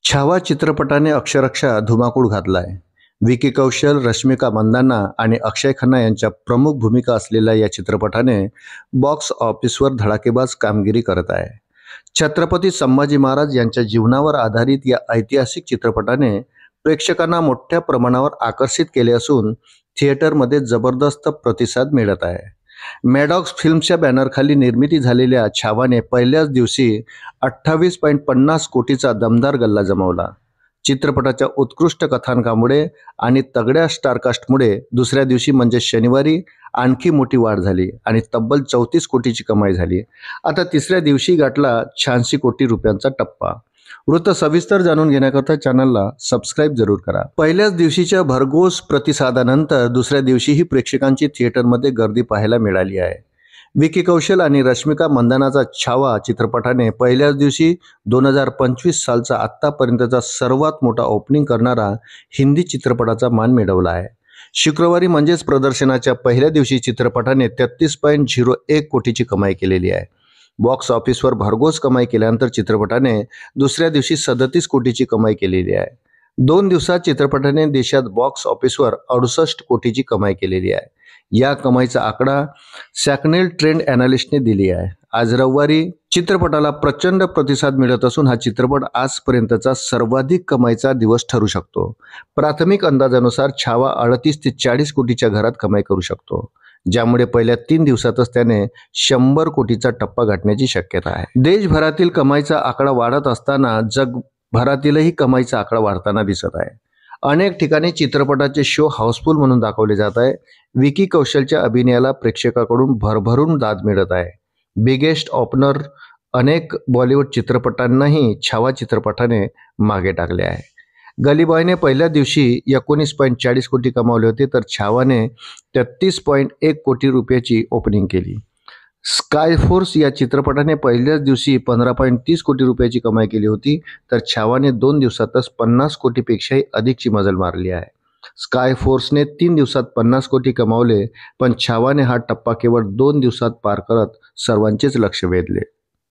छावा चित्रपटाने अक्षरशः धुमाकूळ घातलाय. विकी कौशल, रश्मिका मंदाना आणि अक्षय खन्ना यांच्या प्रमुख भूमिका असलेल्या या चित्रपटाने बॉक्स ऑफिसवर धडाकेबाज कामगिरी करत आहे. छत्रपती संभाजी महाराज यांच्या जीवनावर आधारित या ऐतिहासिक चित्रपटाने प्रेक्षकांना मोठ्या प्रमाणावर आकर्षित केले असून थिएटरमध्ये जबरदस्त प्रतिसाद मिळत आहे. मॅडॉक्स फिल्म्सच्या बॅनरखाली निर्मिती झालेल्या छावाने पहिल्याच दिवशी 28.50 कोटीचा दमदार गल्ला जमवला. चित्रपटाच्या उत्कृष्ट कथानकामुळे आणि तगड्या स्टारकास्टमुळे दुसऱ्या दिवशी म्हणजे शनिवारी आणखी मोठी वाढ झाली आणि तब्बल 34 कोटीची कमाई झाली. आता तिसऱ्या दिवशी गाठला 86 कोटी रुपयांचा टप्पा. वृत्त सविस्तर जाणून घेण्याकरता चॅनलला सबस्क्राईब जरूर करा. पहिल्याच दिवशीच्या भरघोस प्रतिसादानंतर दुसऱ्या दिवशीही प्रेक्षकांची थिएटरमध्ये गर्दी पाहायला मिळाली आहे. विकी कौशल आणि रश्मिका मंदानाचा छावा चित्रपटाने पहिल्याच दिवशी 2025 सालचा आत्तापर्यंतचा सर्वात मोठा ओपनिंग करणारा हिंदी चित्रपटाचा मान मिळवला आहे. शुक्रवारी म्हणजेच प्रदर्शनाच्या पहिल्या दिवशी चित्रपटाने 33.01 कोटीची कमाई केलेली आहे. बॉक्स ऑफिसवर भरघोस कमाई केल्यानंतर चित्रपटाने दुसऱ्या दिवशी 37 कोटीची कमाई केलेली आहे. 2 दिवसात चित्रपटाने देशात बॉक्स ऑफिसवर 68 कोटीची कमाई केलेली आहे. या कमाईचा आकडा सॅकनेल ट्रेंड ॲनालिस्टने दिली आहे. आज रविवारी चित्रपटाला प्रचंड प्रतिसाद मिळत असून हा चित्रपट आजपर्यंतचा सर्वाधिक कमाईचा दिवस ठरू शकतो. प्राथमिक अंदाजानुसार छावा 38 ते 40 कोटीच्या घरात कमाई करू शकतो, ज्यामुळे पहिल्या 3 दिवसातच त्याने 100 कोटीचा टप्पा गाठण्याची शक्यता आहे. देशभरातील कमाईचा आकडा वाढत असताना जगभरातीलही कमाईचा आकडा वाढताना दिसत आहे. अनेक ठिकाणी चित्रपटाचे शो हाऊसफुल म्हणून दाखवले जात आहे. विकी कौशलच्या अभिनयाला प्रेक्षकाकडून भरभरून दाद मिळत आहे. बिगेस्ट ओपनर अनेक बॉलिवूड चित्रपटांनाही छावा चित्रपटाने मागे टाकले आहे. गली बॉयने पहिल्या दिवशी 19.40 कोटी कमावले होते, तर छावाने 33.1 कोटी रुपयाची ओपनिंग केली. स्काय फोर्स या चित्रपटाने पहिल्याच दिवशी 15.30 कोटी रुपयाची कमाई केली होती, तर छावाने 2 दिवसातच 50 कोटीपेक्षाही अधिकची मजल मारली आहे. स्काय फोर्सने 3 दिवसात 50 कोटी कमावले, पण छावाने हा टप्पा केवळ 2 दिवसात पार करत सर्वांचेच लक्ष वेधले.